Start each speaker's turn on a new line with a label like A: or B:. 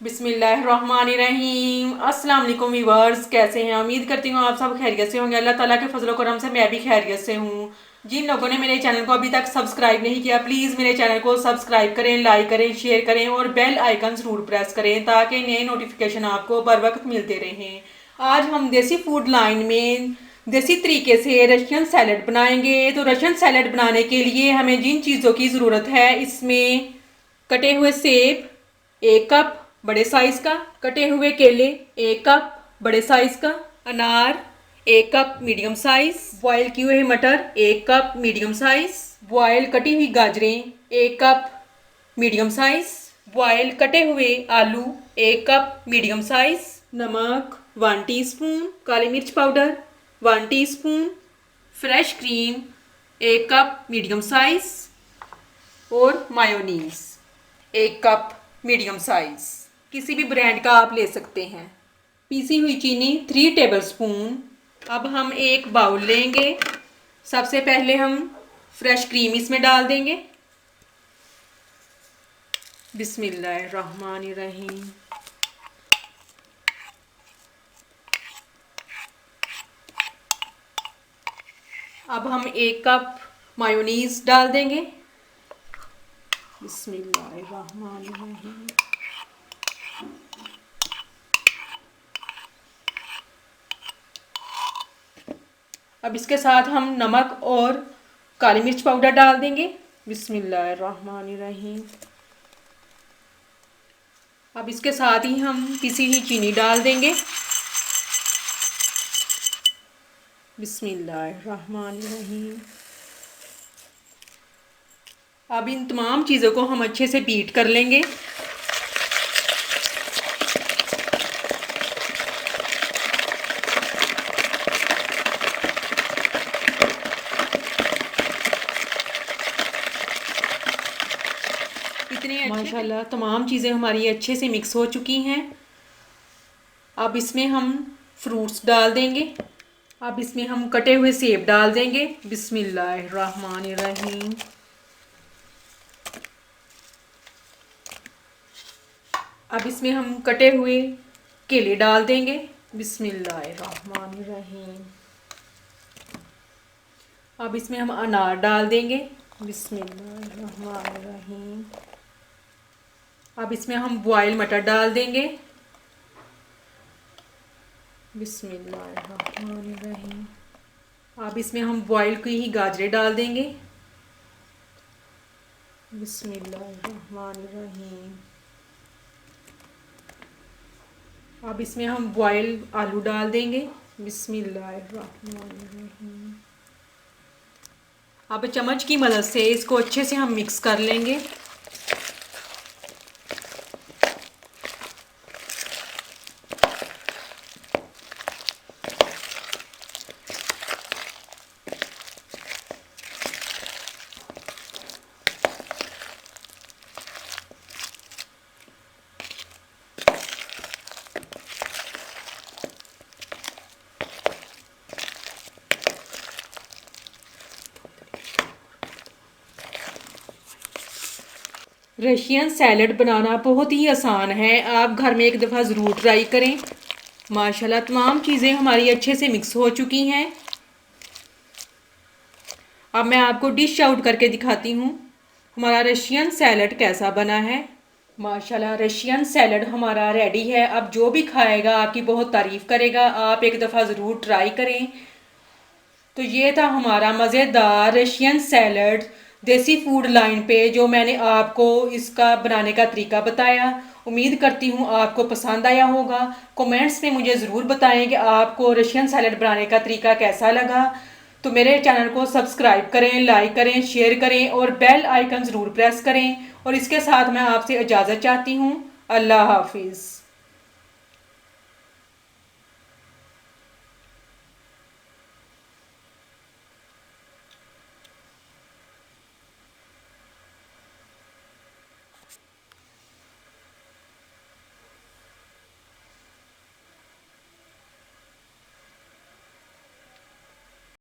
A: बिस्मिल्लाहिर्रहमानिर्रहीम। अस्सलाम वालेकुम व्यूअर्स, कैसे हैं? उम्मीद करती हूँ आप सब खैरियत से होंगे। अल्लाह ताला के फजल करम से मैं भी खैरियत से हूँ। जिन लोगों ने मेरे चैनल को अभी तक सब्सक्राइब नहीं किया, प्लीज़ मेरे चैनल को सब्सक्राइब करें, लाइक करें, शेयर करें और बेल आइकन ज़रूर प्रेस करें ताकि नए नोटिफिकेशन आपको बर वक्त मिलते रहें। आज हम देसी फूड लाइन में देसी तरीके से रशियन सैलड बनाएंगे। तो रशियन सैलड बनाने के लिए हमें जिन चीज़ों की ज़रूरत है, इसमें कटे हुए सेब 1 कप बड़े साइज का, कटे हुए केले 1 कप बड़े साइज का, अनार 1 कप मीडियम साइज, बॉयल किए हुए मटर 1 कप मीडियम साइज, बॉयल कटी हुई गाजरें 1 कप मीडियम साइज, बॉयल कटे हुए आलू 1 कप मीडियम साइज, नमक 1 टीस्पून, काली मिर्च powder 1 teaspoon, fresh cream 1 cup medium size और मायोनीज 1 कप मीडियम साइज, किसी भी ब्रांड का आप ले सकते हैं। पीसी हुई चीनी 3 टेबलस्पून। अब हम एक बाउल लेंगे। सबसे पहले हम फ्रेश क्रीम इसमें डाल देंगे। बिस्मिल्लाहिर्रहमानिर्रहीम। अब हम 1 कप मायोनीज डाल देंगे। बिस्मिल्लाहिर्रहमानिर्रहीम। अब इसके साथ हम नमक और काली मिर्च पाउडर डाल देंगे। बिस्मिल्लाहिर्रहमानिर्रहीम। अब इसके साथ ही हम पिसी हुई चीनी डाल देंगे। बिस्मिल्लाहिर्रहमानिर्रहीम। अब इन तमाम चीज़ों को हम अच्छे से बीट कर लेंगे। इतने माशाल्लाह तमाम चीज़ें हमारी अच्छे से मिक्स हो चुकी हैं। अब इसमें हम फ्रूट्स डाल देंगे। अब इसमें हम कटे हुए सेब डाल देंगे। बिस्मिल्लाहिर्रहमानिर्रहीम। अब इसमें हम कटे हुए केले डाल देंगे। बिस्मिल्लाहिर्रहमानिर्रहीम। अब इसमें हम अनार डाल देंगे। बिस्मिल्लाहिर्रहमानिर्रहीम। अब इसमें हम बॉयल मटर डाल देंगे। बिस्मिल्लाहिर्रहमानिर्रहीम। अब इसमें हम बॉयल की ही गाजरें डाल देंगे। बिस्मिल्लाहिर्रहमानिर्रहीम। अब इसमें हम बॉयल आलू डाल देंगे। बिस्मिल्लाहिर्रहमानिर्रहीम। अब चम्मच की मदद से इसको अच्छे से हम मिक्स कर लेंगे। रशियन सैलड बनाना बहुत ही आसान है। आप घर में एक दफ़ा ज़रूर ट्राई करें। माशाल्लाह तमाम चीज़ें हमारी अच्छे से मिक्स हो चुकी हैं। अब मैं आपको डिश आउट करके दिखाती हूँ हमारा रशियन सैलड कैसा बना है। माशाल्लाह रशियन सैलड हमारा रेडी है। अब जो भी खाएगा आपकी बहुत तारीफ़ करेगा। आप एक दफ़ा ज़रूर ट्राई करें। तो ये था हमारा मज़ेदार रशियन सैलड देसी फूड लाइन पे, जो मैंने आपको इसका बनाने का तरीका बताया। उम्मीद करती हूँ आपको पसंद आया होगा। कमेंट्स में मुझे ज़रूर बताएं कि आपको रशियन सैलड बनाने का तरीका कैसा लगा। तो मेरे चैनल को सब्सक्राइब करें, लाइक करें, शेयर करें और बेल आइकन ज़रूर प्रेस करें। और इसके साथ मैं आपसे इजाज़त चाहती हूँ। अल्लाह हाफिज़।